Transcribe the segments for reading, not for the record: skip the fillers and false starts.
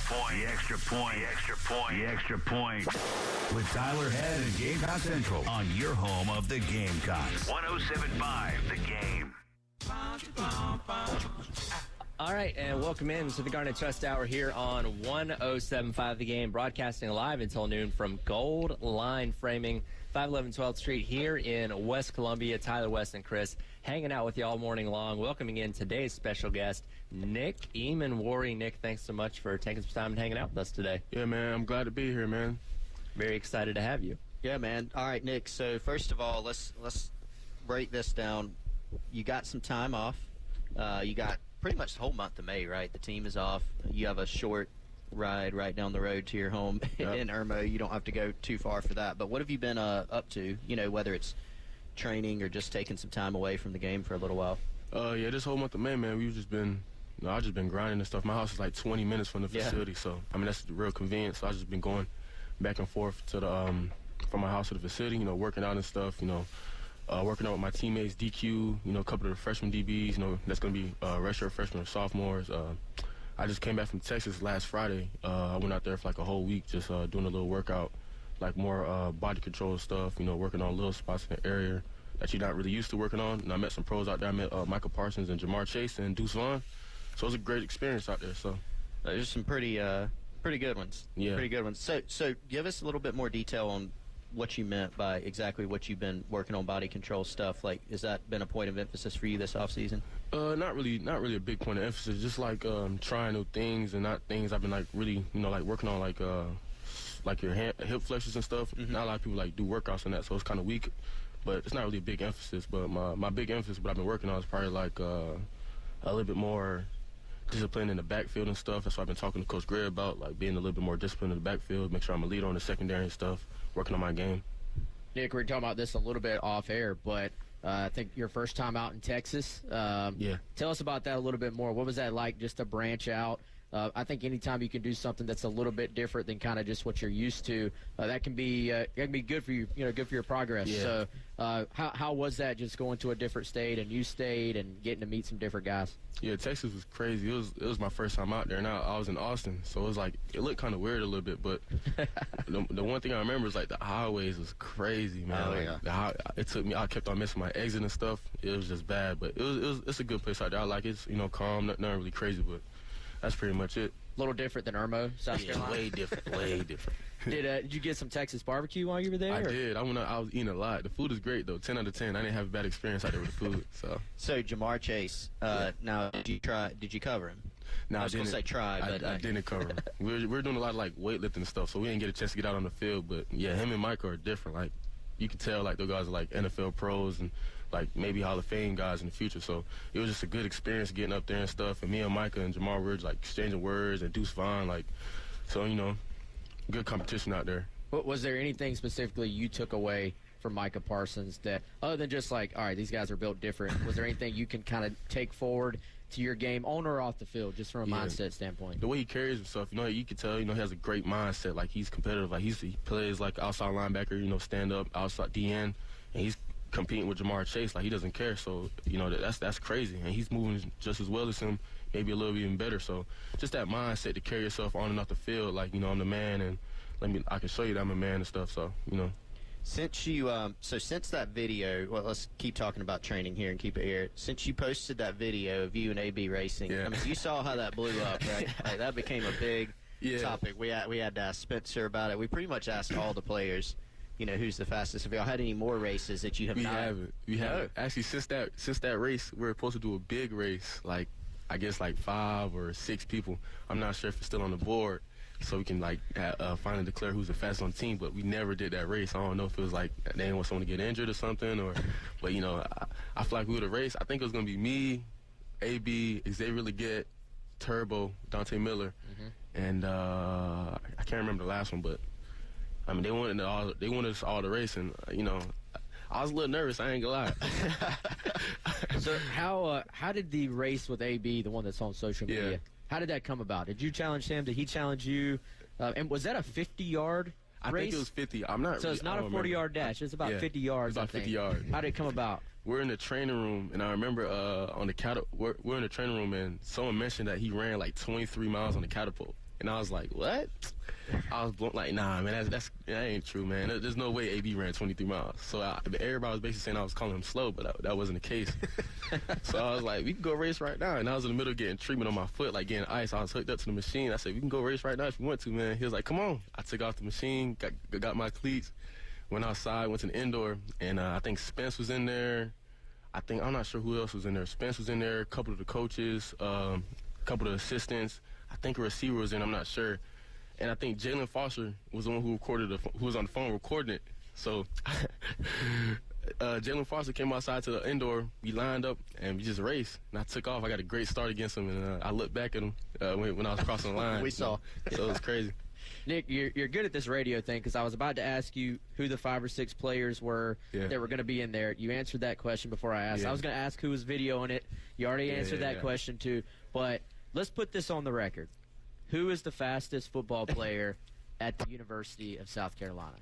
point. The extra point. The extra point. The extra point. With Tyler Head and Gamecock Central on your home of the Gamecocks. 107.5 The Game. All right, and welcome in to the Garnet Trust Hour here on 107.5 The Game, broadcasting live until noon from Gold Line Framing, 511 12th Street here in West Columbia. Tyler, West, and Chris hanging out with you all morning long, welcoming in today's special guest, Nick Emmanwori. Nick, thanks so much for taking some time and hanging out with us today. Yeah, man, I'm glad to be here, man. Very excited to have you. Yeah, man. All right, Nick, so first of all, let's break this down. You got some time off. You got pretty much the whole month of May, right? The team is off. You have a short ride right down the road to your home in Irmo. You don't have to go too far for that. But what have you been up to, whether it's training or just taking some time away from the game for a little while? Yeah, this whole month of May, man, we've just been, I've just been grinding and stuff. My house is like 20 minutes from the facility, so, that's real convenient. So I've just been going back and forth to the, from my house to the facility, working out and stuff, working out with my teammates, DQ, a couple of the freshman DBs, that's going to be redshirt freshmen or sophomores. I just came back from Texas last Friday. I went out there for like a whole week just doing a little workout, like more body control stuff, working on little spots in the area that you're not really used to working on. And I met some pros out there. I met Michael Parsons and Jamar Chase and Deuce Vaughn. So it was a great experience out there. So there's some pretty good ones. Yeah. Pretty good ones. So give us a little bit more detail on what you meant by exactly what you've been working on body control stuff. Like, has that been a point of emphasis for you this offseason? Not really a big point of emphasis. Just like trying new things and not things I've been like really, like working on like your hip flexors and stuff. Mm-hmm. Not a lot of people like do workouts on that, so it's kind of weak. But it's not really a big emphasis. But my big emphasis, what I've been working on, is probably like a little bit more discipline in the backfield and stuff. That's what I've been talking to Coach Gray about, like being a little bit more disciplined in the backfield, make sure I'm a leader on the secondary and stuff, working on my game. Nick, we were talking about this a little bit off air, but I think your first time out in Texas. Yeah. Tell us about that a little bit more. What was that like, just to branch out? I think anytime you can do something that's a little bit different than kind of just what you're used to, that can be good for you, good for your progress. Yeah. So how was that, just going to a different state, and you stayed and getting to meet some different guys? Yeah, Texas was crazy. It was my first time out there, and I was in Austin, so it was like, it looked kind of weird a little bit, but the one thing I remember is like the highways was crazy, man. Oh, yeah. It took me. I kept on missing my exit and stuff. It was just bad, but it's a good place out there. I like it. It's calm, nothing really crazy, but that's pretty much it. A little different than Irmo, South Carolina. Way different, way different. Did you get some Texas barbecue while you were there? I did. I was eating a lot. The food is great, though. 10 out of 10. I didn't have a bad experience out there with the food. So Jamar Chase, now, did you cover him? No, I was going to say try, but I didn't cover him. We were doing a lot of, like, weightlifting and stuff, so we didn't get a chance to get out on the field. But, yeah, him and Micah are different. Like, you can tell, like, those guys are, like, NFL pros and, like, maybe Hall of Fame guys in the future. So it was just a good experience getting up there and stuff. And me and Micah and Jamar were, like, exchanging words, and Deuce Vaughn, like, so, good competition out there. Was there anything specifically you took away from Micah Parsons that, other than just like, all right, these guys are built different, was there anything you can kind of take forward to your game, on or off the field, just from a mindset standpoint? The way he carries himself, you can tell, he has a great mindset. Like, he's competitive. Like, he plays like outside linebacker, stand up, outside DN, and he's competing with Jamar Chase. Like, he doesn't care. So, that's crazy. And he's moving just as well as him, maybe a little bit even better. So, just that mindset to carry yourself on and off the field, like, I'm the man, and I can show you that I'm a man and stuff. So, Since you, since that video, well, let's keep talking about training here and keep it here. Since you posted that video of you and AB racing, you saw how that blew up, right? Like, that became a big topic. We had to ask Spencer about it. We pretty much asked all the players, who's the fastest. Have y'all had any more races that you have not? We haven't. Actually, since that race, we were supposed to do a big race, like, I guess like 5 or 6 people. I'm not sure if it's still on the board, so we can like finally declare who's the fastest on the team. But we never did that race. I don't know if it was like they didn't want someone to get injured or something, but I feel like we would have raced. I think it was gonna be me, AB, Xavier Leggett, Turbo, Dante Miller, and I can't remember the last one, but I mean they wanted us all to race, and I was a little nervous. I ain't gonna lie. So how did the race with AB, the one that's on social media, how did that come about? Did you challenge him? Did he challenge you? And was that a 50-yard race? I think it was 50. I'm not. So it's not a 40-yard dash. It's about 50 yards. About 50 yards. How did it come about? We're in the training room, and I remember on the we're in the training room, and someone mentioned that he ran like 23 miles on the catapult. And I was like, what? I was like, nah, man, that ain't true, man. There's no way AB ran 23 miles. So everybody was basically saying I was calling him slow, but that wasn't the case. So I was like, we can go race right now. And I was in the middle of getting treatment on my foot, like getting ice. I was hooked up to the machine. I said, we can go race right now if you want to, man. He was like, come on. I took off the machine, got my cleats, went outside, went to the indoor, and I think Spence was in there. I'm not sure who else was in there. Spence was in there, a couple of the coaches, a couple of the assistants. I think a receiver was in, I'm not sure. And I think Jalen Foster was the one who was on the phone recording it. So Jalen Foster came outside to the indoor. We lined up, and we just raced. And I took off. I got a great start against him, and I looked back at him when I was crossing the line. We saw. So it was crazy. Nick, you're good at this radio thing because I was about to ask you who the 5 or 6 players were that were going to be in there. You answered that question before I asked. I was going to ask who was videoing it. You already answered that question, too. But let's put this on the record. Who is the fastest football player at the University of South Carolina?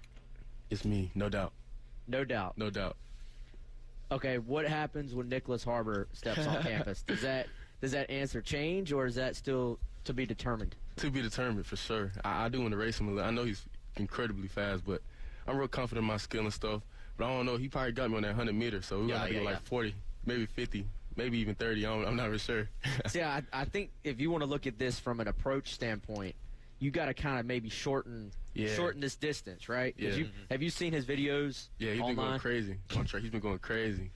It's me, no doubt. No doubt. No doubt. Okay, what happens when Nicholas Harbor steps on campus? Does that answer change, or is that still to be determined? To be determined, for sure. I do want to race him a little. I know he's incredibly fast, but I'm real confident in my skill and stuff. But I don't know. He probably got me on that 100 meters, so we're going to do like 40, maybe 50. Maybe even 30. I'm not really sure. See, I think if you want to look at this from an approach standpoint, you got to kind of maybe shorten this distance, right? Yeah. Have you seen his videos? Yeah, he's been going crazy. On track, he's been going crazy,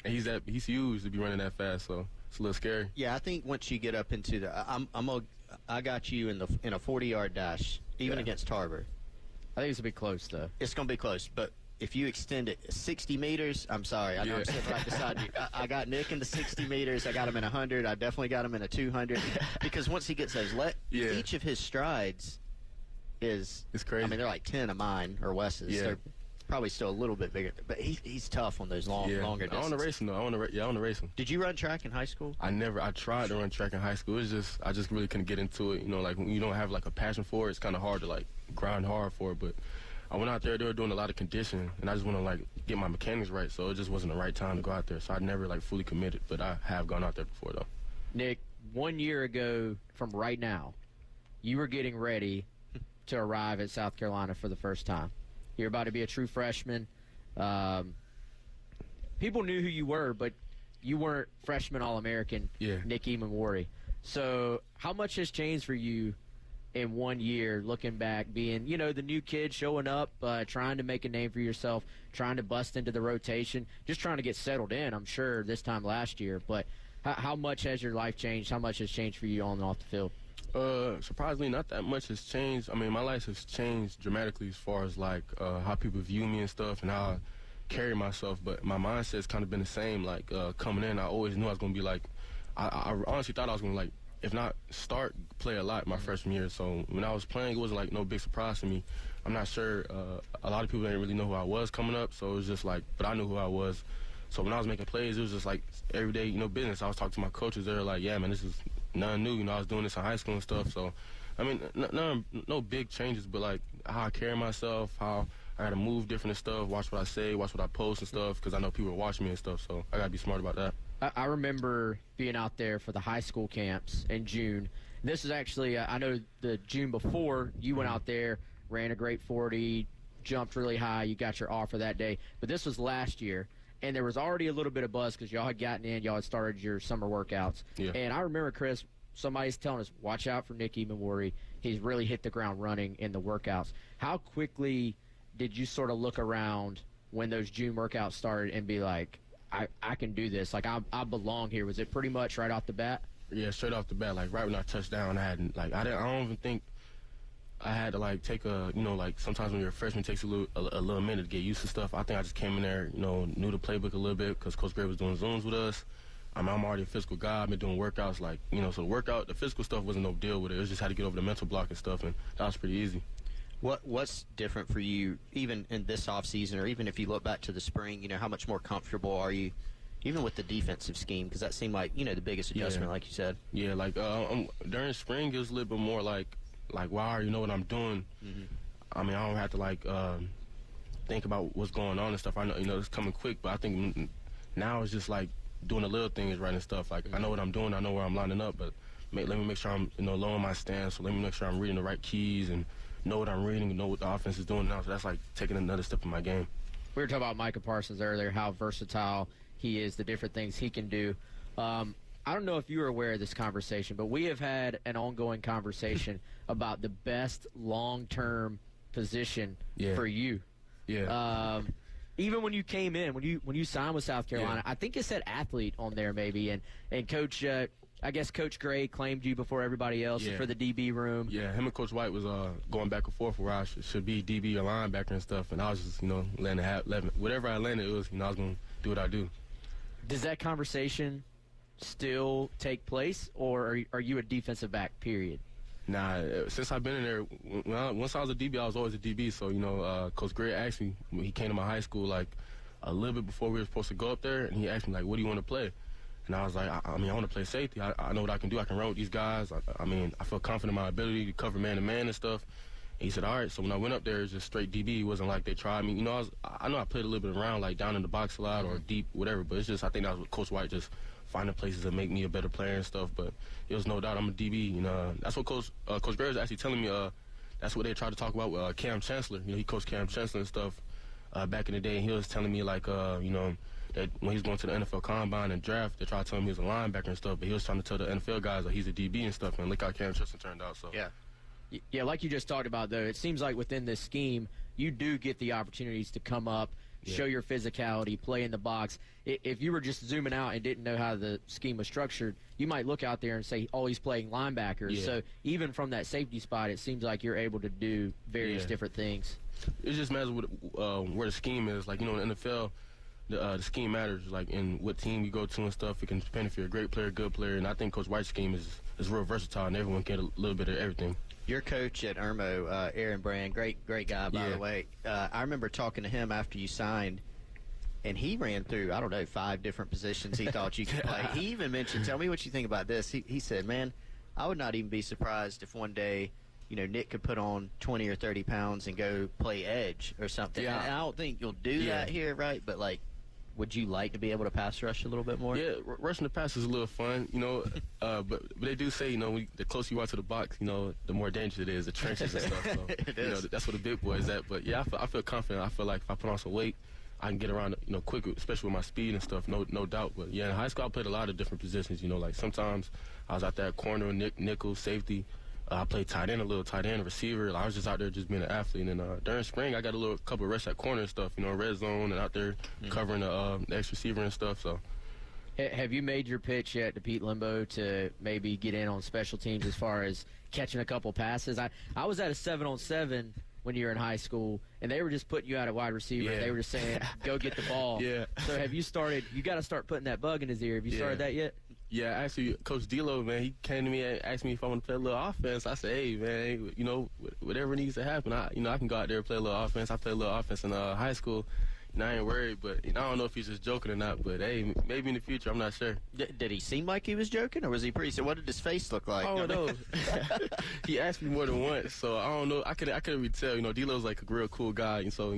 and he's huge to be running that fast. So it's a little scary. Yeah, I think once you get up into I got you in a 40-yard dash, even against Harbor. I think it's gonna be close though. It's gonna be close, but if you extend it 60 meters, I'm sorry. I know I'm sitting right beside you. I got Nick in the 60 meters. I got him in 100. I definitely got him in a 200. Because once he gets those, each of his strides is it's crazy. I mean, they're like 10 of mine or Wes's. They're probably still a little bit bigger. But he's tough on those longer distances. I want to race him, though. I want to race him. Did you run track in high school? I tried to run track in high school. I just really couldn't get into it. You know, like when you don't have like a passion for it, it's kind of hard to like grind hard for it. But I went out there, they were doing a lot of conditioning, and I just want to, like, get my mechanics right, so it just wasn't the right time to go out there. So I never, like, fully committed, but I have gone out there before, though. Nick, 1 year ago from right now, you were getting ready to arrive at South Carolina for the first time. You're about to be a true freshman. People knew who you were, but you weren't freshman All-American Nick Emmanwori. So how much has changed for you in 1 year, looking back, being, the new kid showing up, trying to make a name for yourself, trying to bust into the rotation, just trying to get settled in, I'm sure, this time last year. But how much has your life changed? How much has changed for you on and off the field? Surprisingly, not that much has changed. I mean, my life has changed dramatically as far as, like, how people view me and stuff and how I carry myself. But my mindset's kind of been the same. Like, coming in, I always knew I was going to be, like, I honestly thought I was going to, like, if not start, play a lot my freshman year. So when I was playing, it wasn't like no big surprise to me. I'm not sure. A lot of people didn't really know who I was coming up, so it was just like, but I knew who I was. So when I was making plays, it was just like everyday, business. I was talking to my coaches. They were like, yeah, man, this is nothing new. I was doing this in high school and stuff. So, I mean, no big changes, but like how I carry myself, how I got to move different and stuff, watch what I say, watch what I post and stuff, because I know people are watching me and stuff, so I got to be smart about that. I remember being out there for the high school camps in June. This is actually, I know the June before, you went out there, ran a great 40, jumped really high, you got your offer that day. But this was last year, and there was already a little bit of buzz because y'all had gotten in, y'all had started your summer workouts. Yeah. And I remember, Chris, somebody's telling us, watch out for Nick Emmanwori. He's really hit the ground running in the workouts. How quickly did you sort of look around when those June workouts started and be like, I can do this. Like, I belong here. Was it pretty much right off the bat? Yeah, straight off the bat. Like, right when I touched down, I don't even think I had to, like, take like, sometimes when you're a freshman, it takes a little minute to get used to stuff. I think I just came in there, knew the playbook a little bit because Coach Gray was doing Zooms with us. I'm already a physical guy. I've been doing workouts, like, so the physical stuff wasn't no deal with it. It was just how to get over the mental block and stuff, and that was pretty easy. What's different for you, even in this offseason, or even if you look back to the spring, how much more comfortable are you, even with the defensive scheme? Because that seemed like, the biggest adjustment, like you said. Yeah, like, during spring, it was a little bit more like, wow, I already know what I'm doing. Mm-hmm. I mean, I don't have to, like, think about what's going on and stuff. I know, it's coming quick, but I think now it's just, like, doing the little things right and stuff. Like, I know what I'm doing. I know where I'm lining up, but let me make sure I'm low on my stance. So let me make sure I'm reading the right keys and know what I'm reading and know what the offense is doing now. So that's like taking another step in my game. We were talking about Micah Parsons earlier, how versatile he is, the different things he can do. I don't know if you were aware of this conversation, but we have had an ongoing conversation about the best long-term position for you. Yeah. Even when you came in, when you signed with South Carolina, I think it said athlete on there maybe, and Coach, I guess Coach Gray claimed you before everybody else for the DB room. Yeah, him and Coach White was going back and forth where I should be DB or linebacker and stuff, and I was just letting it happen. Whatever I landed, it was I was gonna do what I do. Does that conversation still take place, or are you a defensive back? Period. Nah, since I've been in there, once I was a DB, I was always a DB. So, Coach Gray asked me when he came to my high school, like, a little bit before we were supposed to go up there, and he asked me, like, what do you want to play? And I was like, I want to play safety. I know what I can do. I can run with these guys. I feel confident in my ability to cover man-to-man and stuff. And he said, all right. So when I went up there, it was just straight DB. It wasn't like they tried me. I know I played a little bit around, like, down in the box a lot or deep, whatever. But it's just I think that was what Coach White just finding places to make me a better player and stuff. But it was no doubt I'm a DB. That's what Coach Gray was actually telling me. That's what they tried to talk about with Cam Chancellor. He coached Cam Chancellor and stuff back in the day. And he was telling me, like, that when he was going to the NFL Combine and draft, they tried to tell him he was a linebacker and stuff. But he was trying to tell the NFL guys that he's a DB and stuff. And look how Cam Chancellor turned out. So yeah, like you just talked about, though, it seems like within this scheme, you do get the opportunities to come up, show your physicality, play in the box. If you were just zooming out and didn't know how the scheme was structured, you might look out there and say, oh, he's playing linebacker. Yeah. So even from that safety spot, it seems like you're able to do various different things. It just matters where the scheme is. Like, in the NFL, the scheme matters, like, in what team you go to and stuff. It can depend if you're a great player, good player. And I think Coach White's scheme is real versatile, and everyone can get a little bit of everything. Your coach at Irmo, Aaron Brand, great guy, by the way. I remember talking to him after you signed, and he ran through, 5 different positions he thought you could play. He even mentioned, tell me what you think about this. He said, man, I would not even be surprised if one day, Nick could put on 20 or 30 pounds and go play edge or something. Yeah. And I don't think you'll do that here, right? But, like, would you like to be able to pass rush a little bit more? Yeah, rushing the pass is a little fun, but they do say, the closer you are to the box, the more dangerous it is, the trenches and stuff. So, It is. That's what the big boy is at. But, yeah, I feel confident. I feel like if I put on some weight, I can get around, quick, especially with my speed and stuff, no doubt. But, yeah, in high school I played a lot of different positions, like sometimes I was out there corner, nickel, safety. I played tight end, receiver. I was just out there just being an athlete. And then during spring, I got a couple of rests at corner and stuff, red zone and out there covering the ex-receiver and stuff. So, have you made your pitch yet to Pete Limbo to maybe get in on special teams as far as catching a couple passes? I was at a 7-on-7 when you were in high school, and they were just putting you out at wide receiver. Yeah. They were just saying, go get the ball. Yeah. So have you started – you got to start putting that bug in his ear. Have you started that yet? Yeah, actually, Coach D-Lo, man, he came to me and asked me if I want to play a little offense. I said, hey, man, whatever needs to happen, I can go out there and play a little offense. I played a little offense in high school, and I ain't worried. But I don't know if he's just joking or not. But, hey, maybe in the future, I'm not sure. Did he seem like he was joking, or was he pretty? So what did his face look like? Oh, no. He asked me more than once, so I don't know. I couldn't really tell. D-Lo's like a real cool guy. And so,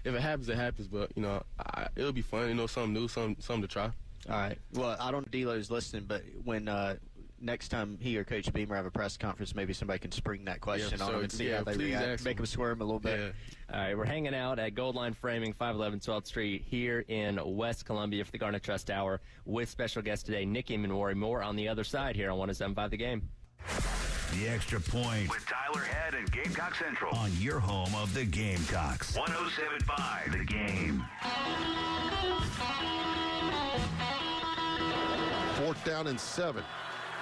if it happens, it happens. But, it'll be fun. Something new, something to try. All right. Well, I don't know if D-Lo's listening, but when next time he or Coach Beamer have a press conference, maybe somebody can spring that question on him and see how they react. Make them squirm a little bit. Yeah. All right, we're hanging out at Gold Line Framing, 511 12th Street here in West Columbia for the Garnet Trust Hour with special guest today, Nick Emmanwori. More on the other side here on 107.5 The Game. The Extra Point with Tyler Head and Gamecock Central on your home of the Gamecocks. 107.5 The Game. 4th down and 7.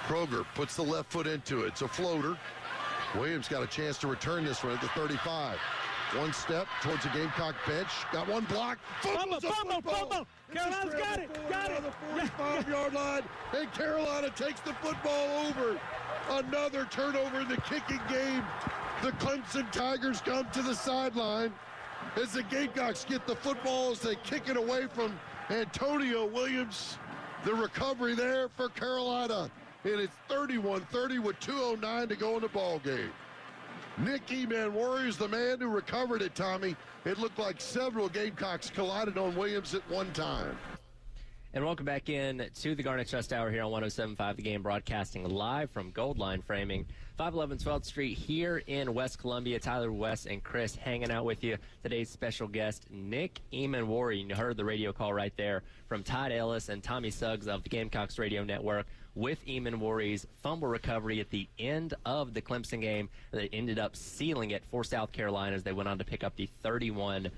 Kroger puts the left foot into it. It's a floater. Williams got a chance to return this one at the 35. One step towards the Gamecock bench. Got one block. Fumble. Carolina's got it. On the 45-yard line. And Carolina takes the football over. Another turnover in the kicking game. The Clemson Tigers come to the sideline as the Gamecocks get the football as they kick it away from Antonio Williams. The recovery there for Carolina. And it's 31-30 with 2:09 to go in the ball game. Nick Emmanwori is the man who recovered it, Tommy. It looked like several Gamecocks collided on Williams at one time. And welcome back in to the Garnet Trust Hour here on 107.5 The Game, broadcasting live from Gold Line Framing, 511 12th Street here in West Columbia. Tyler, Wes, and Chris hanging out with you. Today's special guest, Nick Emmanwori. You heard the radio call right there from Todd Ellis and Tommy Suggs of the Gamecocks Radio Network with Emmanwori's fumble recovery at the end of the Clemson game that ended up sealing it for South Carolina as they went on to pick up the 31-30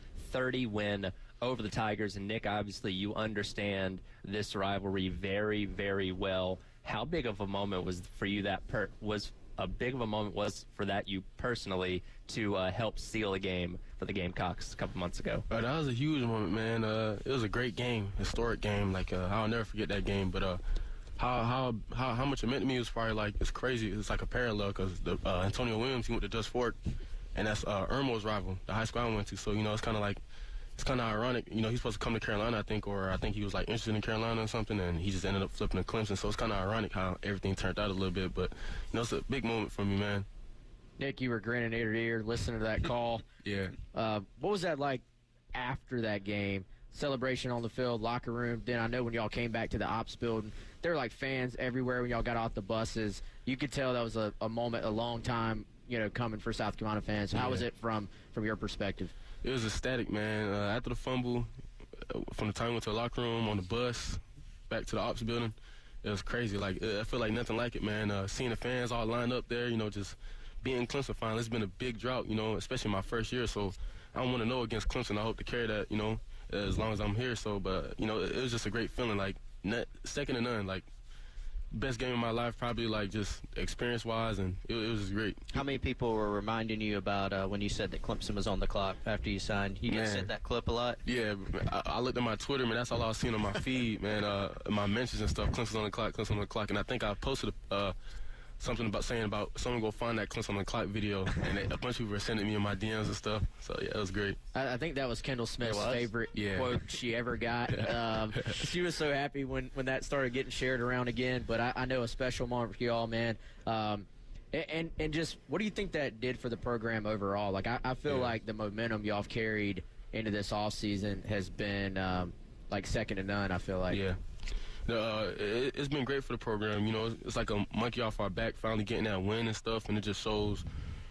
win over the Tigers. And Nick, obviously you understand this rivalry very, very well. How big of a moment was for you you personally to help seal a game for the Gamecocks a couple months ago? That was a huge moment, man. It was a great game, historic game. Like I'll never forget that game. But how much it meant to me was probably like, it's crazy. It's like a parallel because Antonio Williams, he went to Dust Fort, and that's Irmo's rival, the high school I went to. So it's kind of ironic. He's supposed to come to Carolina, I think, or I think he was like interested in Carolina or something, and he just ended up flipping to Clemson. So it's kind of ironic how everything turned out a little bit. But it's a big moment for me, man. Nick, you were grinning ear to ear listening to that call. Yeah. What was that like after that game? Celebration on the field, locker room. Then I know when y'all came back to the ops building, there were like fans everywhere when y'all got off the buses. You could tell that was a moment, a long time, coming for South Carolina fans. How was it from your perspective? It was ecstatic, man. After the fumble, from the time we went to the locker room, on the bus, back to the ops building, it was crazy. Like, I feel like nothing like it, man. Seeing the fans all lined up there, just being Clemson finally. It's been a big drought, especially my first year. So I don't want to know against Clemson. I hope to carry that, as long as I'm here. So, but, it was just a great feeling, like, second to none. Like, best game of my life, probably, like, just experience-wise, and it was just great. How many people were reminding you about when you said that Clemson was on the clock after you signed? You get sent that clip a lot? Yeah, I looked at my Twitter, man. That's all I was seeing on my feed, man. My mentions and stuff, Clemson's on the clock, Clemson's on the clock. And I think I posted something about someone go find that Clemson on the clock video, and a bunch of people were sending me in my DMs and stuff. So, yeah, it was great. I think that was Kendall Smith's favorite quote she ever got. She was so happy when that started getting shared around again. But I know a special moment for you all, man. And just what do you think that did for the program overall? Like, I feel like the momentum y'all have carried into this offseason has been like second to none, I feel like. Yeah. It's been great for the program. It's like a monkey off our back, finally getting that win and stuff, and it just shows,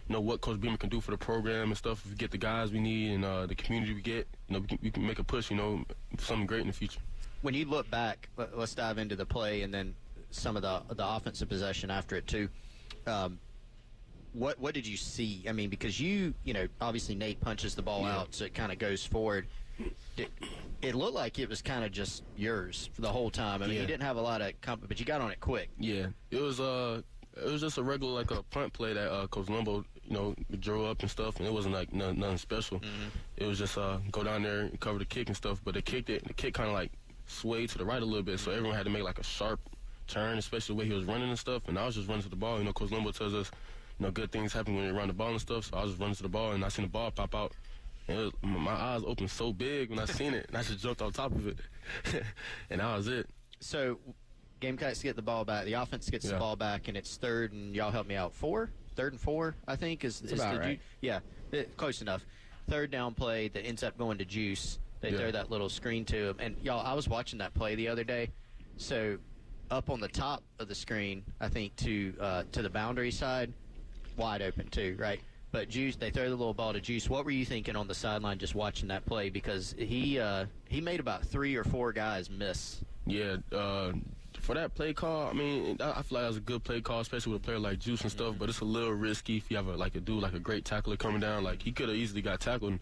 what Coach Beamer can do for the program and stuff. If we get the guys we need and the community we get, we can make a push, something great in the future. When you look back, let's dive into the play and then some of the offensive possession after it too. What did you see? I mean, because obviously Nate punches the ball out, so it kind of goes forward. It looked like it was kind of just yours for the whole time. I mean, you didn't have a lot of but you got on it quick. Yeah, it was just a regular, like, a punt play that Coach Lumbo, drew up and stuff, and it wasn't like nothing special. Mm-hmm. It was just go down there and cover the kick and stuff. But they kicked it, and the kick kind of like swayed to the right a little bit, so everyone had to make like a sharp turn, especially the way he was running and stuff. And I was just running to the ball. Coach Lumbo tells us, good things happen when you run the ball and stuff. So I was just running to the ball, and I seen the ball pop out. And my eyes opened so big when I seen it, and I just jumped on top of it. And that was it. So Gamecocks get the ball back. The offense gets the ball back, and it's third, and y'all help me out, 4? 3rd and 4, I think. Is about right. Yeah, close enough. Third down play that ends up going to Juice. They throw that little screen to him. And, y'all, I was watching that play the other day. So up on the top of the screen, I think, to the boundary side, wide open too, right? But Juice, they throw the little ball to Juice. What were you thinking on the sideline just watching that play? Because he made about 3 or 4 guys miss. Yeah, for that play call, I mean, I feel like that was a good play call, especially with a player like Juice and stuff. Mm-hmm. But it's a little risky if you have a dude like a great tackler coming down. Like, he could have easily got tackled,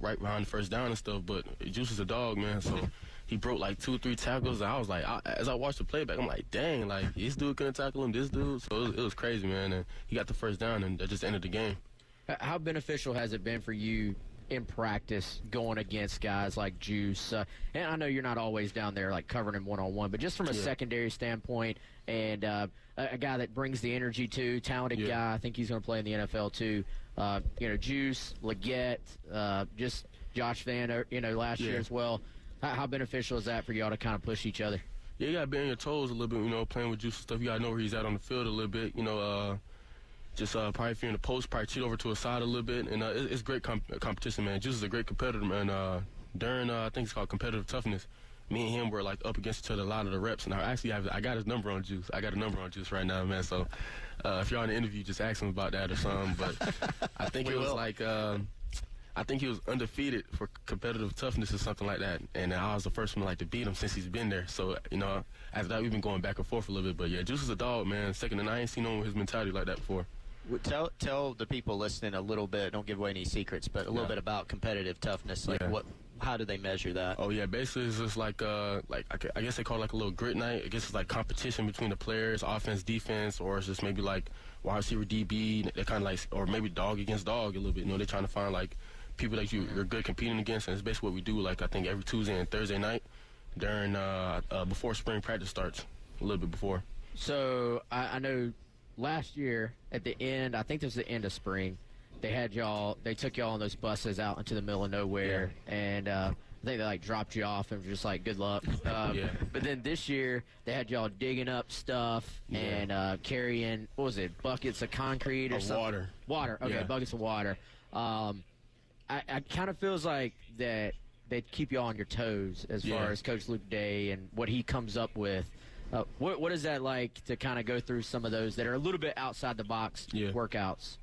right behind the first down and stuff. But Juice is a dog, man. So he broke like 2 or 3 tackles. And I was like, as I watched the playback, I'm like, dang, like, this dude couldn't tackle him, this dude. So it was crazy, man. And he got the first down, and that just ended the game. How beneficial has it been for you in practice going against guys like Juice? And I know you're not always down there like covering him one-on-one, but just from a secondary standpoint and a guy that brings the energy too, talented guy. I think he's going to play in the NFL too. Juice, Leggett, just Josh Van, last year as well. How beneficial is that for y'all to kind of push each other? Yeah, you got to be on your toes a little bit, playing with Juice and stuff. You got to know where he's at on the field a little bit, Just probably if you're in the post, probably cheat over to a side a little bit. And it's great competition, man. Juice is a great competitor, man. During, I think it's called competitive toughness, me and him were like up against each other a lot of the reps, and I got his number on Juice. I got a number on Juice right now, man. So if you're on the interview, just ask him about that or something. But I think it was like I think he was undefeated for competitive toughness or something like that, and I was the first one to beat him since he's been there. So after that we've been going back and forth a little bit. But yeah, Juice is a dog, man. Second to none. I ain't seen no one with his mentality like that before. Tell the people listening a little bit. Don't give away any secrets, but a little bit about competitive toughness. How do they measure that? Oh yeah, basically it's just like I guess they call it like a little grit night. I guess it's like competition between the players, offense, defense, or it's just maybe like wide receiver, DB. They kind of like, or maybe dog against dog a little bit. They're trying to find like people that you're good competing against, and it's basically what we do. Like I think every Tuesday and Thursday night during before spring practice starts, a little bit before. So I know. Last year, at the end, I think it was the end of spring, they took y'all on those buses out into the middle of nowhere, and I think they dropped you off and were just like, good luck. But then this year, they had y'all digging up stuff and carrying, what was it, buckets of concrete or something? Water, okay, buckets of water. I kind of feels like that they keep you on your toes as far as Coach Luke Day and what he comes up with. What is that like to kind of go through some of those that are a little bit outside the box workouts?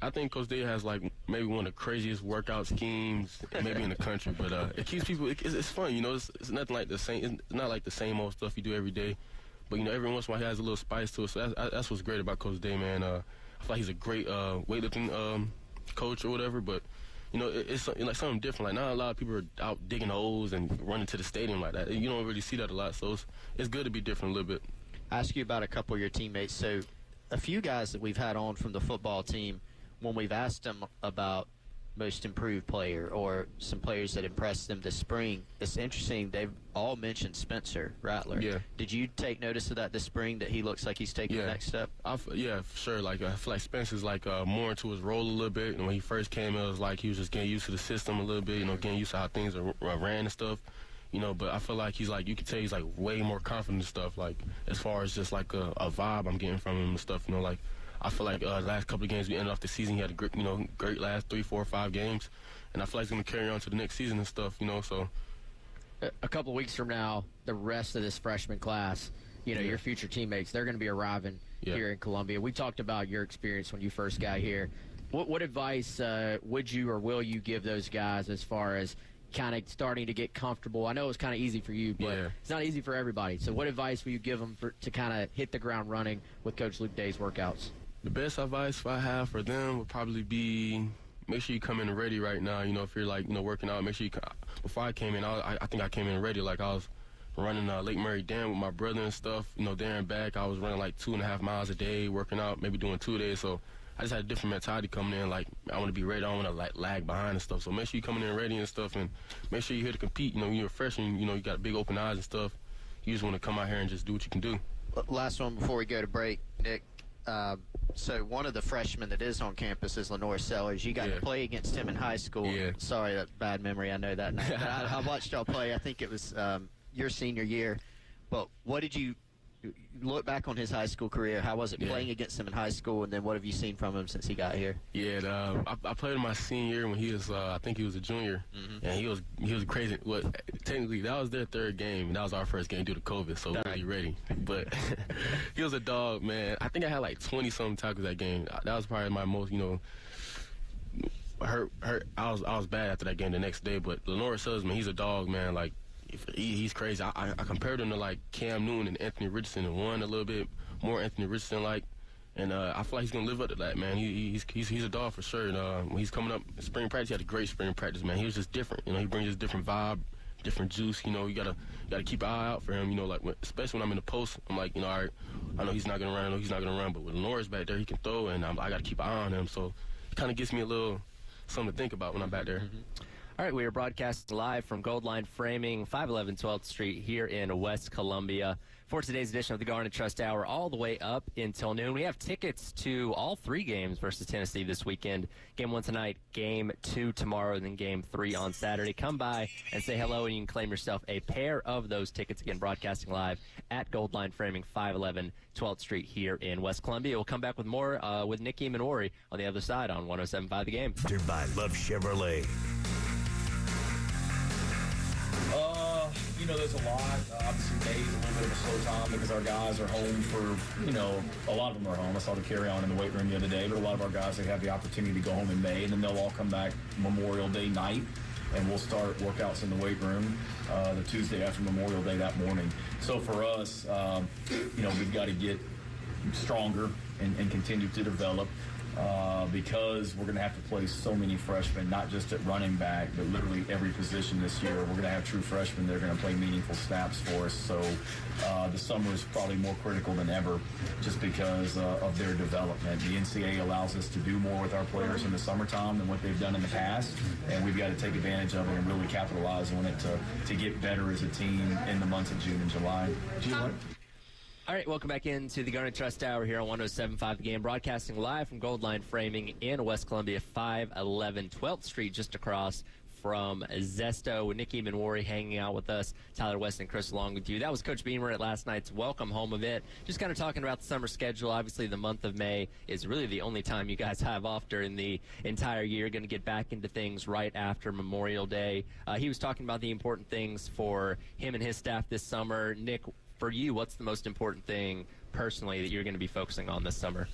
I think Coach Day has maybe one of the craziest workout schemes maybe in the country, but it keeps people. It's fun, It's nothing like the same. It's not like the same old stuff you do every day, but every once in a while he has a little spice to it. So that's what's great about Coach Day, man. I feel like he's a great weightlifting coach or whatever, but. It's like something different. Like not a lot of people are out digging holes and running to the stadium like that. You don't really see that a lot, so it's good to be different a little bit. I ask you about a couple of your teammates. So a few guys that we've had on from the football team, when we've asked them about most improved player or some players that impressed them this spring, it's interesting. They've all mentioned Spencer Rattler. Yeah. Did you take notice of that this spring, that he looks like he's taking the next step? Yeah, for sure. I feel like Spencer's more into his role a little bit. And when he first came, it was like he was just getting used to the system a little bit, getting used to how things are ran and stuff. But I feel like he's you could tell he's way more confident and stuff. As far as just a vibe I'm getting from him and stuff. I feel like the last couple of games we ended off the season, he had a great last 3, 4, 5 games, and I feel like he's going to carry on to the next season and stuff, So a couple of weeks from now, the rest of this freshman class, your future teammates, they're going to be arriving here in Columbia. We talked about your experience when you first got here. What advice would you or will you give those guys as far as kind of starting to get comfortable? I know it's kind of easy for you, but it's not easy for everybody. So what advice will you give them to kind of hit the ground running with Coach Luke Day's workouts? The best advice I have for them would probably be make sure you come in ready right now. If you're working out, make sure before I came in, I think I came in ready. I was running Lake Murray Dam with my brother and stuff. There and back, I was running 2.5 miles a day, working out, maybe doing 2 days. So I just had a different mentality coming in. I want to be ready. I don't want to lag behind and stuff. So make sure you coming in ready and stuff, and make sure you're here to compete. When you're a freshman, you got big open eyes and stuff. You just want to come out here and just do what you can do. Last one before we go to break, Nick. So one of the freshmen that is on campus is Lenore Sellers. You got to play against him in high school. Yeah. Sorry, that bad memory. I know that now. But I watched y'all play. I think it was your senior year. But what did you look back on his high school career? How was it playing against him in high school, and then what have you seen from him since he got here? Yeah, I played in my senior year when he was, I think he was a junior, and he was crazy. Well, technically, that was their third game, and that was our first game due to COVID, so really ready. But he was a dog, man. I think I had 20-something tackles that game. That was probably my most, hurt. I was bad after that game the next day, but Lenore Sellers, man, he's a dog, man. He's crazy. I compared him to Cam Newton and Anthony Richardson, and one a little bit more Anthony Richardson and I feel like he's gonna live up to that, man. He's a dog for sure. And when he's coming up in spring practice, he had a great spring practice, man. He was just different. He brings this different vibe, different juice. You gotta keep an eye out for him. Especially when I'm in the post, I'm all right. I know he's not gonna run, but with Lenore's back there, he can throw, and I gotta keep an eye on him. So it kind of gives me a little something to think about when I'm back there. All right, we are broadcasting live from Gold Line Framing, 511 12th Street here in West Columbia for today's edition of the Garnet Trust Hour, all the way up until noon. We have tickets to all 3 games versus Tennessee this weekend. Game 1 tonight, Game 2 tomorrow, and then Game 3 on Saturday. Come by and say hello, and you can claim yourself a pair of those tickets. Again, broadcasting live at Gold Line Framing, 511 12th Street here in West Columbia. We'll come back with more with Nick Emmanwori on the other side on 107.5 The Game. By Love Chevrolet. there's a lot. Obviously, May's a little bit of a slow time because our guys are home for, a lot of them are home. I saw the carry-on in the weight room the other day, but a lot of our guys, they have the opportunity to go home in May, and then they'll all come back Memorial Day night, and we'll start workouts in the weight room the Tuesday after Memorial Day that morning. So for us, we've got to get stronger and continue to develop. Because we're going to have to play so many freshmen, not just at running back, but literally every position this year. We're going to have true freshmen that are going to play meaningful snaps for us. So the summer is probably more critical than ever just because of their development. The NCAA allows us to do more with our players in the summertime than what they've done in the past, and we've got to take advantage of it and really capitalize on it to get better as a team in the months of June and July. All right, welcome back into the Garnet Trust Hour here on 107.5 The Game, broadcasting live from Gold Line Framing in West Columbia, 511 12th Street, just across from Zesto, with Nick Emmanwori hanging out with us, Tyler West and Chris along with you. That was Coach Beamer at last night's welcome home event. Just kind of talking about the summer schedule. Obviously, the month of May is really the only time you guys have off during the entire year. Going to get back into things right after Memorial Day. He was talking about the important things for him and his staff this summer. Nick, for you, what's the most important thing personally that you're going to be focusing on this summer?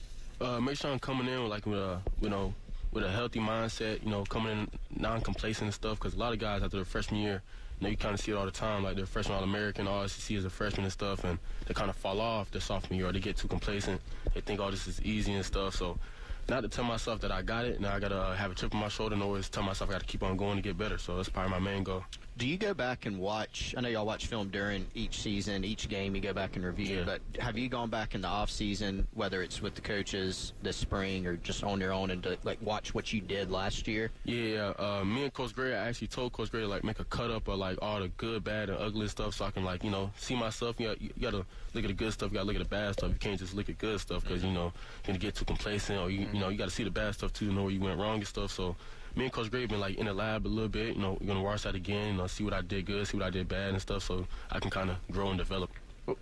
Make sure I'm coming in with a healthy mindset, coming in non-complacent and stuff, because a lot of guys after their freshman year, you kind of see it all the time, like they're freshman All-American, all SEC as a freshman and stuff, and they kind of fall off their sophomore year, or they get too complacent. They think, this is easy and stuff. So not to tell myself that I got it, now I got to have a chip on my shoulder and always tell myself I got to keep on going to get better. So that's probably my main goal. Do you go back and watch? I know y'all watch film during each season, each game you go back and review, but have you gone back in the off season, whether it's with the coaches this spring or just on your own, and to watch what you did last year? Yeah, me and Coach Gray, I actually told Coach Gray to make a cut up of all the good, bad, and ugly stuff, so I can see myself. You got to look at the good stuff, you got to look at the bad stuff. You can't just look at good stuff because you're gonna get too complacent, or you got to see the bad stuff too to know where you went wrong and stuff. So me and Coach Gray been in the lab a little bit. We're gonna watch that again. See what I did good, see what I did bad and stuff, so I can kind of grow and develop.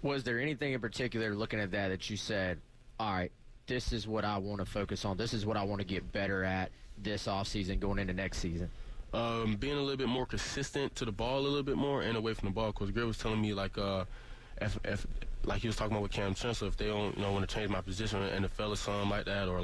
Was there anything in particular looking at that you said, all right, this is what I want to focus on, this is what I want to get better at this offseason going into next season? Being a little bit more consistent to the ball a little bit more and away from the ball. Coach Gray was telling me if like he was talking about with Cam Chancellor, if they don't want to change my position in the NFL or something like that, or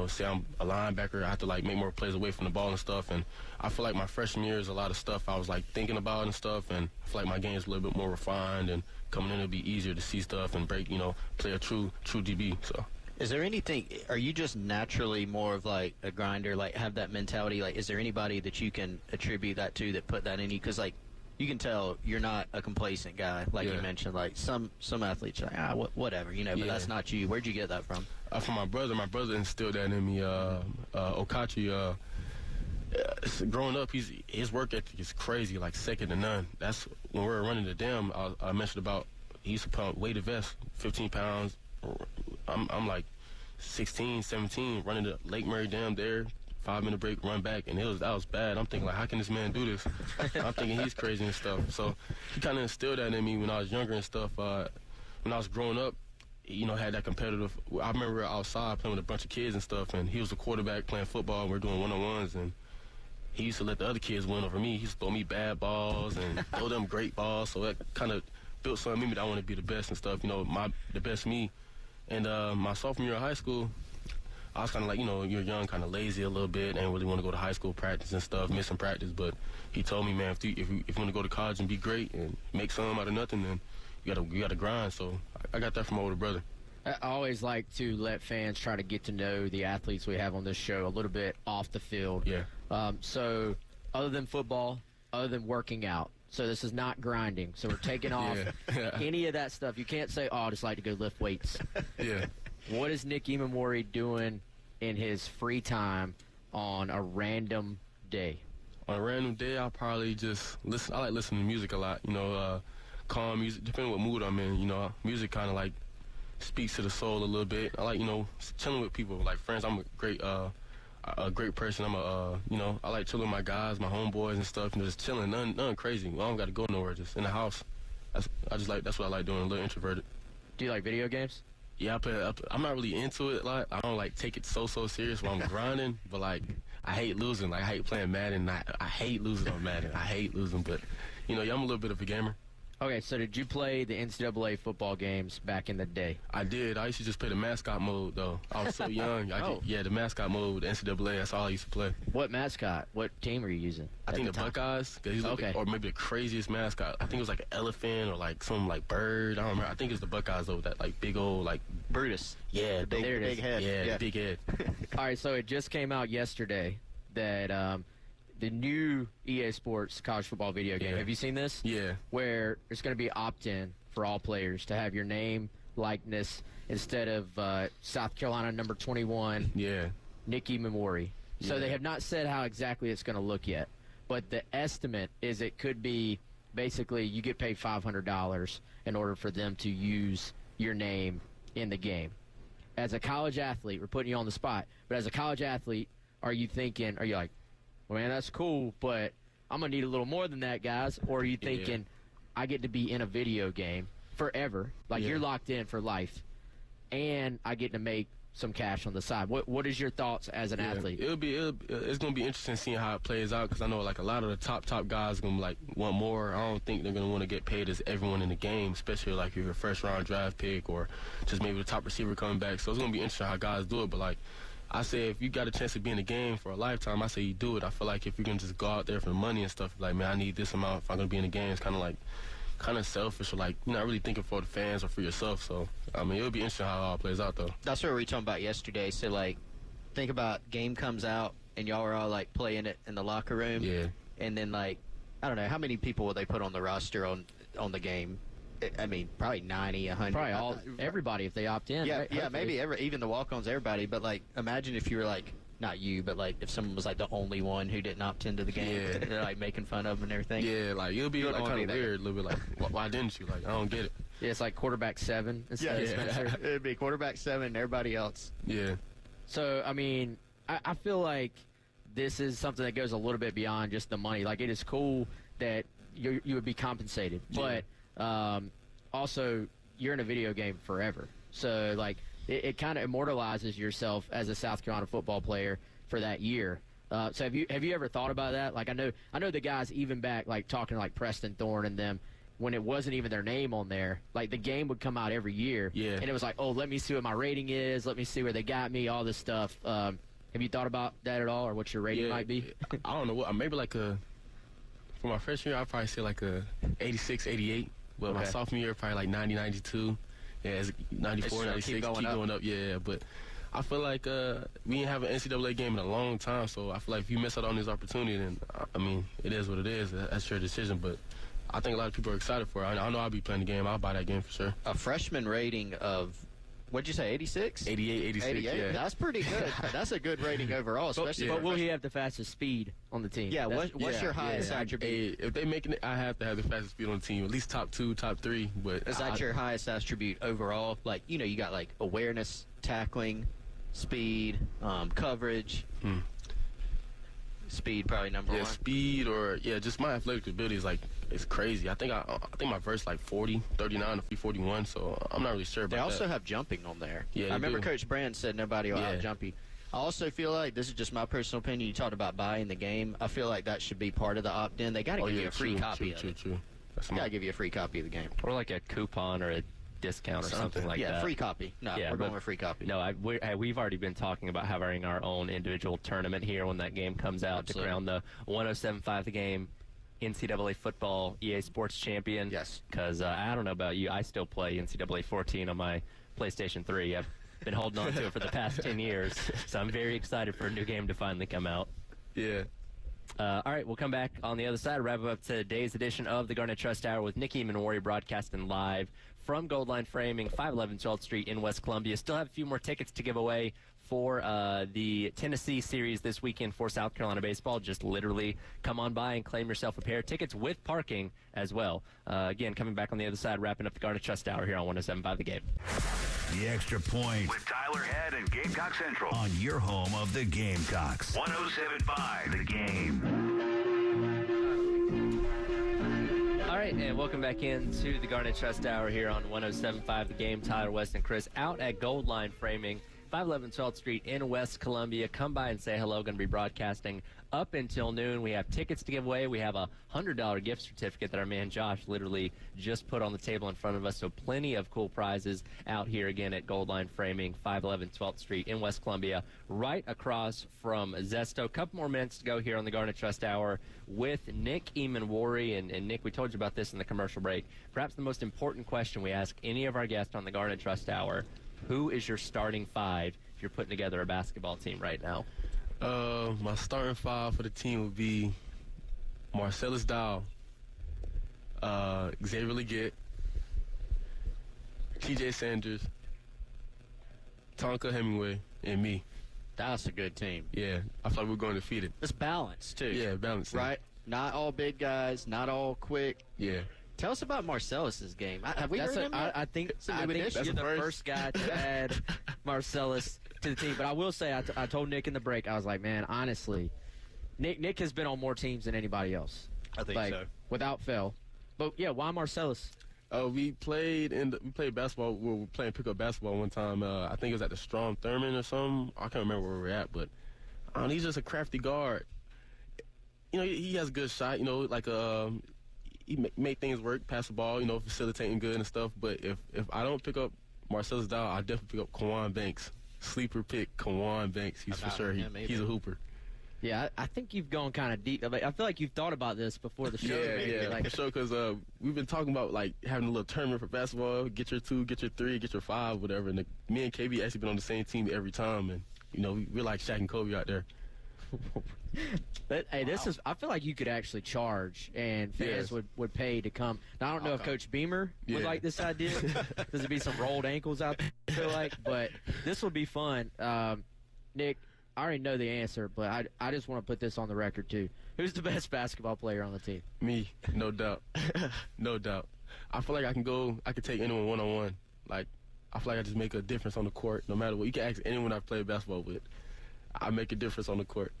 say I'm a linebacker, I have to make more plays away from the ball and stuff. And I feel like my freshman year is a lot of stuff I was thinking about and stuff, and I feel like my game is a little bit more refined, and coming in it'll be easier to see stuff and break, play a true DB. So is there anything, are you just naturally more of a grinder, have that mentality? Is there anybody that you can attribute that to that put that in you? Because you can tell you're not a complacent guy, you mentioned. Some athletes are whatever, but that's not you. Where'd you get that from? From my brother. My brother instilled that in me. Okachi, growing up, his work ethic is crazy, second to none. That's when we were running the dam. I mentioned about he used to weigh the vest, 15 pounds. I'm 16, 17, running the Lake Murray Dam there. 5-minute break, run back, and that was bad. I'm thinking, how can this man do this? I'm thinking he's crazy and stuff. So he kind of instilled that in me when I was younger and stuff. When I was growing up, had that competitive. I remember we were outside playing with a bunch of kids and stuff, and he was a quarterback playing football, and we were doing one-on-ones, and he used to let the other kids win over me. He used to throw me bad balls and throw them great balls, so that kind of built something in me that I want to be the best and stuff, the best me. And my sophomore year of high school, I was kind of you're young, kind of lazy a little bit, and really want to go to high school practice and stuff, missing practice. But he told me, man, if you want to go to college and be great and make something out of nothing, then you gotta grind. So I got that from my older brother. I always like to let fans try to get to know the athletes we have on this show a little bit off the field. Yeah. So other than football, other than working out, so this is not grinding. So we're taking off any of that stuff. You can't say, I just like to go lift weights. Yeah. What is Nick Emmanwori doing in his free time on a random day? On a random day, I'll probably just listen. I like listening to music a lot, calm music, depending what mood I'm in. Music kind of speaks to the soul a little bit. I like, chilling with people, like friends. I'm a great person. I like chilling with my guys, my homeboys and stuff, just chilling, nothing crazy. I don't got to go nowhere, just in the house. That's what I like doing, a little introverted. Do you like video games? Yeah, I'm not really into it. I don't take it so serious when I'm grinding. But I hate losing. I hate playing Madden. I hate losing on Madden. I hate losing. But I'm a little bit of a gamer. Okay, so did you play the NCAA football games back in the day? I did. I used to just play the mascot mode, though. I was so young. The mascot mode, the NCAA, that's all I used to play. What mascot? What team were you using? I think the Buckeyes. Or maybe the craziest mascot. I think it was like an elephant or like some like bird. I don't remember. I think it's the Buckeyes, though, that like big old like Brutus. Yeah, big head. Yeah, big head. All right, so it just came out yesterday that the new EA Sports college football video game. Yeah. Have you seen this? Yeah. Where there's going to be opt-in for all players to have your name, likeness, instead of South Carolina number 21, Nick Emmanwori. So they have not said how exactly it's going to look yet. But the estimate is it could be basically you get paid $500 in order for them to use your name in the game. As a college athlete, we're putting you on the spot, but as a college athlete, are you like, well, man, that's cool, but I'm going to need a little more than that, guys? Or are you thinking, I get to be in a video game forever, like you're locked in for life, and I get to make some cash on the side? What is your thoughts as an athlete? It's going to be interesting seeing how it plays out, because I know like a lot of the top guys are going to like want more. I don't think they're going to want to get paid as everyone in the game, especially like if you're a first-round draft pick or just maybe the top receiver coming back. So it's going to be interesting how guys do it, but like, I say if you got a chance to be in the game for a lifetime, I say you do it. I feel like if you're going to just go out there for the money and stuff, like, man, I need this amount if I'm going to be in the game, it's kind of selfish or like you're not really thinking for the fans or for yourself. So, I mean, it'll be interesting how it all plays out, though. That's what we were talking about yesterday. So, like, think about game comes out and y'all are all, like, playing it in the locker room. Yeah. And then, like, I don't know, how many people will they put on the roster on the game? I mean, probably 90, 100. Probably everybody if they opt in. Yeah, right? yeah, maybe even the walk-ons, everybody. But, like, imagine if you were, like, not you, but, like, if someone was, like, the only one who didn't opt into the game. Yeah. They're, like, making fun of them and everything. Yeah, like, it'll be, like, kind of weird, a little bit like, why didn't you? Like, I don't get it. Yeah, it's like quarterback 7 instead of Spencer. It'd be quarterback 7 and everybody else. Yeah. So, I mean, I feel like this is something that goes a little bit beyond just the money. Like, it is cool that you would be compensated. Yeah. But also, you're in a video game forever. So, like, it kind of immortalizes yourself as a South Carolina football player for that year. So have you ever thought about that? Like, I know the guys even back, like, talking to, like, Preston Thorne and them, when it wasn't even their name on there, like, the game would come out every year. Yeah. And it was like, oh, let me see what my rating is. Let me see where they got me, all this stuff. Have you thought about that at all, or what your rating might be? I don't know. Maybe like for my freshman year, I'd probably say like a 86, 88. Well, my sophomore year, probably like 90, 92. Yeah, it's 94, 96, keep going up. Yeah, but I feel like we didn't have an NCAA game in a long time, so I feel like if you miss out on this opportunity, then, I mean, it is what it is. That's your decision, but I think a lot of people are excited for it. I know I'll be playing the game. I'll buy that game for sure. A freshman rating of, what'd you say, 86? 88, 86, 88? yeah. That's pretty good. That's a good rating overall, especially. But will he have the fastest speed on the team? Yeah, what's your highest attribute? If they making it, I have to have the fastest speed on the team, at least top 2, top 3. But is that your highest attribute overall? Like, you know, you got like awareness, tackling, speed, coverage. Speed probably number one. Yeah, speed or just my athletic ability is like it's crazy. I think my verse like 40, 39 to 41. So I'm not really sure about that. They also have jumping on there. Yeah, I remember Coach Brand said nobody will out-jump you. I also feel like, this is just my personal opinion, you talked about buying the game. I feel like that should be part of the opt-in. They got to give you a free copy of it. True. Got to give you a free copy of the game. Or like a coupon or a discount or something like that. Yeah, free copy. No, we're going with free copy. No, we've already been talking about having our own individual tournament here when that game comes out to crown the 107.5 The Game NCAA football EA Sports champion. Yes. Because I don't know about you, I still play NCAA 14 on my PlayStation 3. I've been holding on to it for the past 10 years, so I'm very excited for a new game to finally come out. Yeah. All right, we'll come back on the other side, wrap up today's edition of the Garnet Trust Hour with Nick Emmanwori broadcasting live from Gold Line Framing, 511 12th Street in West Columbia. Still have a few more tickets to give away for the Tennessee series this weekend for South Carolina baseball. Just literally come on by and claim yourself a pair of tickets with parking as well. Again, coming back on the other side, wrapping up the Garnet Trust Hour here on 107.5 The Game. The Extra Point with Tyler Head and Gamecock Central on your home of the Gamecocks. 107.5 The Game. All right, and welcome back into the Garnet Trust Hour here on 107.5 The Game. Tyler West and Chris out at Gold Line Framing, 511 12th Street in West Columbia. Come by and say hello. Going to be broadcasting up until noon. We have tickets to give away. We have a $100 gift certificate that our man Josh literally just put on the table in front of us. So plenty of cool prizes out here again at Gold Line Framing, 511 12th Street in West Columbia, right across from Zesto. A couple more minutes to go here on the Garnet Trust Hour with Nick Emmanwori. And Nick, we told you about this in the commercial break. Perhaps the most important question we ask any of our guests on the Garnet Trust Hour: who is your starting five if you're putting together a basketball team right now? My starting five for the team would be Marcellus Dow, Xavier Leggett, T.J. Sanders, Tonka Hemingway, and me. That's a good team. Yeah, I feel like we're going undefeated. It's balanced, too. Yeah, balanced. Right? Not all big guys, not all quick. Yeah. Tell us about Marcellus's game. Have we heard him yet? I think you're the first guy to add Marcellus to the team. But I will say, I told Nick in the break, I was like, man, honestly, Nick has been on more teams than anybody else. I think so. Without fail. But, yeah, why Marcellus? We played basketball. We were playing pickup basketball one time. I think it was at the Strom Thurman or something. I can't remember where we were at, but he's just a crafty guard. You know, he has a good shot. You know, like he make things work, pass the ball. You know, facilitating good and stuff. But if I don't pick up Marcellus Dow, I definitely pick up Kawan Banks. Sleeper pick, Kawan Banks. He's for sure. He's a hooper. Yeah, I think you've gone kind of deep. I feel like you've thought about this before the show. Yeah, for sure, because we've been talking about, like, having a little tournament for basketball, get your 2, get your 3, get your 5, whatever. And me and KB actually been on the same team every time. And, you know, we're like Shaq and Kobe out there. But, hey, I feel like you could actually charge, and fans would pay to come. Now, I don't know if Coach Beamer would like this idea. There'd be some rolled ankles out there, I feel like. But this would be fun. Nick, I already know the answer, but I just want to put this on the record, too. Who's the best basketball player on the team? Me, no doubt. No doubt. I feel like I can take anyone one-on-one. Like, I feel like I just make a difference on the court no matter what. You can ask anyone I've played basketball with. I make a difference on the court.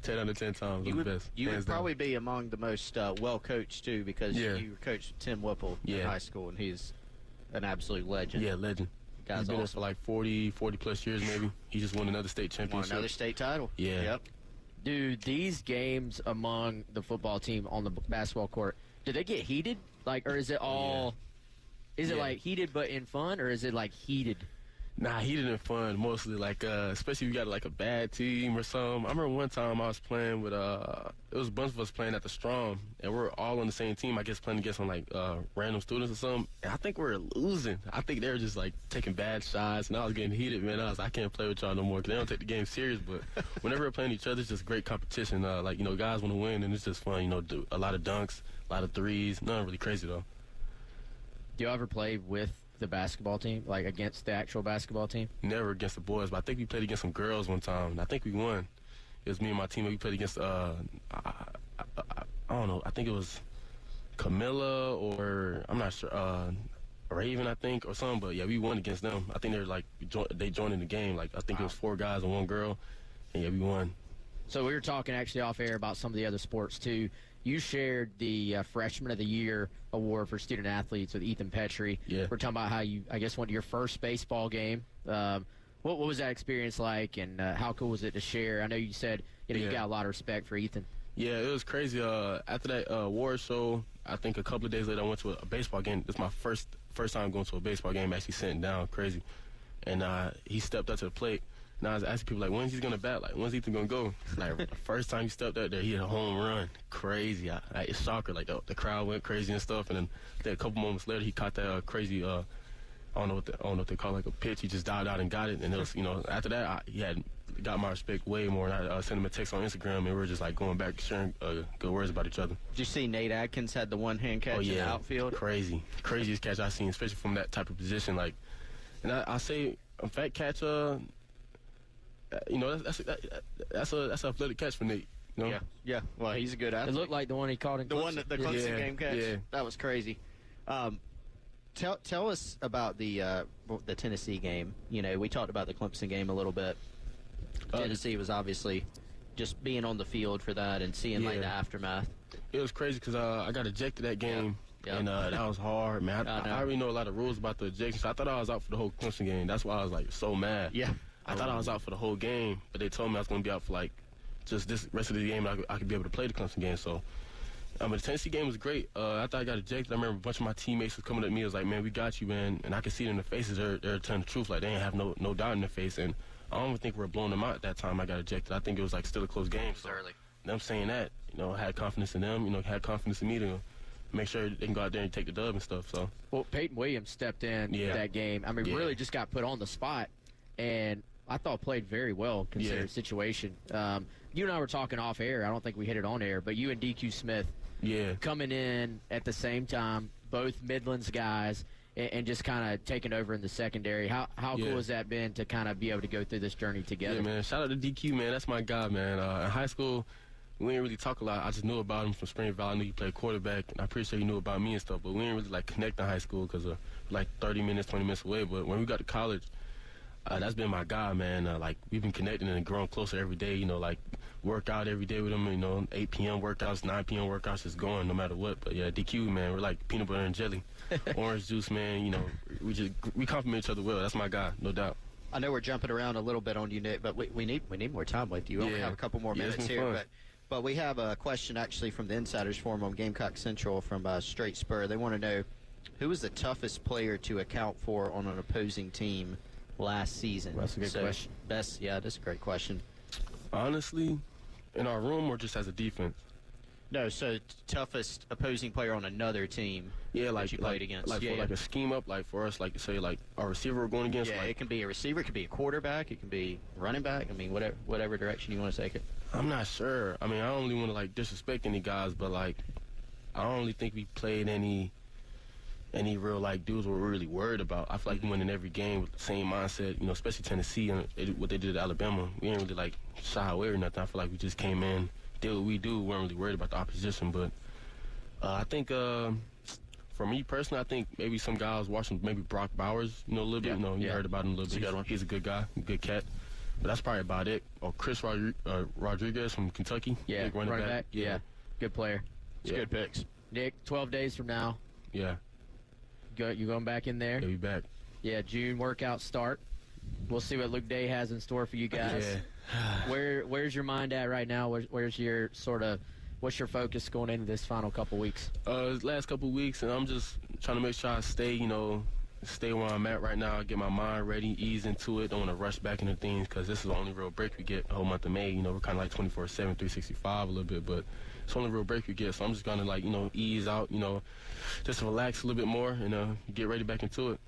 10 out of 10 times. I'm the best. You would probably be among the most well-coached, too, because you coached Tim Whipple in high school, and he's an absolute legend. Yeah, legend. He's been there for like 40-plus years maybe. He just won another state championship. Won another state title. Yeah. Yep. Dude, these games among the football team on the basketball court, do they get heated? Like, or is it all is it like heated but in fun, or is it like heated? Nah, heated and fun mostly. Like, especially if you got like a bad team or something. I remember one time I was playing with it was a bunch of us playing at the Strom, and we're all on the same team. I guess playing against some like random students or something. And I think we were losing. I think they were just like taking bad shots, and I was getting heated, man. I can't play with y'all no more because they don't take the game serious. But whenever we're playing each other, it's just great competition. Like, you know, guys want to win, and it's just fun. You know, do a lot of dunks, a lot of threes. Nothing really crazy though. Do you ever play with the basketball team, like against the actual basketball team? Never against the boys, but I think we played against some girls one time, and I think we won. It was me and my team. We played against, I don't know, I think it was Camilla or, I'm not sure, Raven, I think, or something, but yeah, we won against them. I think they joined in the game. Like, I think it was 4 guys and 1 girl, and yeah, we won. So we were talking actually off air about some of the other sports, too. You shared the Freshman of the Year award for student athletes with Ethan Petrie. Yeah. We're talking about how you, I guess, went to your first baseball game. What was that experience like, and how cool was it to share? I know you said you got a lot of respect for Ethan. Yeah, it was crazy. After that award show, I think a couple of days later I went to a baseball game. This is my first time going to a baseball game, actually sitting down, crazy. And he stepped up to the plate. Now I was asking people, like, when's he going to bat? Like, when's Ethan going to go? Like, the first time he stepped up there, he hit a home run. Crazy. It's shocker. Like, the crowd went crazy and stuff. And then a couple moments later, he caught that crazy, I don't know what they call it, like a pitch. He just dialed out and got it. And it was, after that, he had got my respect way more. And I sent him a text on Instagram, and we were just, like, going back, sharing good words about each other. Did you see Nate Adkins had the one-hand catch in the outfield? Crazy. Craziest catch I've seen, especially from that type of position. Like, and I say a fat catch, that's an athletic catch for Nate. You know? Yeah. Well, he's a good athlete. It looked like the one he caught in Clemson. The Clemson game catch. Yeah. That was crazy. Tell us about the Tennessee game. You know, we talked about the Clemson game a little bit. Tennessee was obviously just being on the field for that and seeing like the aftermath. It was crazy because I got ejected that game. Yeah. And that was hard, man. I already know a lot of rules about the ejection, so I thought I was out for the whole Clemson game. That's why I was like so mad. Yeah. I thought I was out for the whole game, but they told me I was going to be out for, like, just this rest of the game. I could be able to play the Clemson game. So, the Tennessee game was great. After I got ejected, I remember a bunch of my teammates was coming at me. It was like, man, we got you, man. And I could see it in their faces. They're telling the truth. Like, they didn't have no doubt in their face. And I don't even think we were blowing them out at that time I got ejected. I think it was, like, still a close game. So, early. Them saying that, had confidence in them, had confidence in me to make sure they can go out there and take the dub and stuff. So, well, Peyton Williams stepped in that game. I mean, really just got put on the spot, and I thought played very well considering the situation. You and I were talking off air. I don't think we hit it on air, but you and DQ Smith coming in at the same time, both Midlands guys, and just kind of taking over in the secondary. How cool has that been to kind of be able to go through this journey together? Yeah, man. Shout out to DQ, man. That's my guy, man. In high school, we didn't really talk a lot. I just knew about him from Spring Valley. I knew he played quarterback, and I'm pretty sure he knew about me and stuff, but we didn't really, like, connect in high school because of, like, 30 minutes, 20 minutes away. But when we got to college, that's been my guy, man. Like, we've been connecting and growing closer every day, like, work out every day with him, 8 p.m. workouts, 9 p.m. workouts, just going no matter what. But, yeah, DQ, man, we're like peanut butter and jelly. Orange juice, man, we compliment each other well. That's my guy, no doubt. I know we're jumping around a little bit on you, Nick, but we need more time with you. We only have a couple more minutes here, but we have a question actually from the Insiders Forum on Gamecock Central from Straight Spur. They want to know who was the toughest player to account for on an opposing team last season. Well, that's a good question. That's a great question. Honestly, in our room or just as a defense? No, so toughest opposing player on another team. Yeah, like that you played against. Like for like a scheme up, like for us, like say like our receiver we're going against. Yeah, like, it can be a receiver, it can be a quarterback, it can be running back. I mean, whatever direction you want to take it. I'm not sure. I mean, I don't really want to like disrespect any guys, but like I don't really think we played any real like dudes we're really worried about. I feel like we went in every game with the same mindset, especially Tennessee and what they did at Alabama. We didn't really like shy away or nothing. I feel like we just came in, did what we do. We weren't really worried about the opposition. But I think for me personally, I think maybe some guys watching maybe Brock Bowers, a little bit. You heard about him a little bit. He's a good guy, a good cat. But that's probably about it. Or Chris Rodriguez from Kentucky. Yeah, running back. Yeah, good player. It's good picks. Nick, 12 days from now. Yeah. You going back in there? Yeah, be back. Yeah, June workout start. We'll see what Luke Day has in store for you guys. Yeah. Where's your mind at right now? Where's your what's your focus going into this final couple weeks? Last couple weeks, and I'm just trying to make sure I stay where I'm at right now, get my mind ready, ease into it. Don't want to rush back into things because this is the only real break we get the whole month of May. We're kind of like 24/7, 365 a little bit, but it's the only real break we get. So I'm just going to ease out, just relax a little bit more and get ready back into it.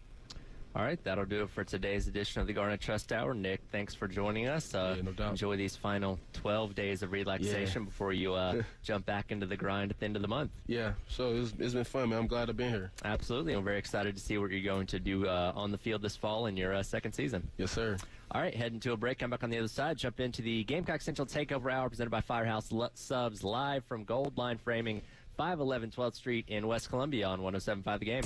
All right, that'll do it for today's edition of the Garnet Trust Hour. Nick, thanks for joining us. No doubt. Enjoy these final 12 days of relaxation before you jump back into the grind at the end of the month. Yeah, so it's been fun, man. I'm glad I've been here. Absolutely. I'm very excited to see what you're going to do on the field this fall in your second season. Yes, sir. All right, heading to a break. Come back on the other side. Jump into the Gamecock Central Takeover Hour presented by Firehouse Subs live from Gold Line Framing, 511 12th Street in West Columbia on 107.5 The Game.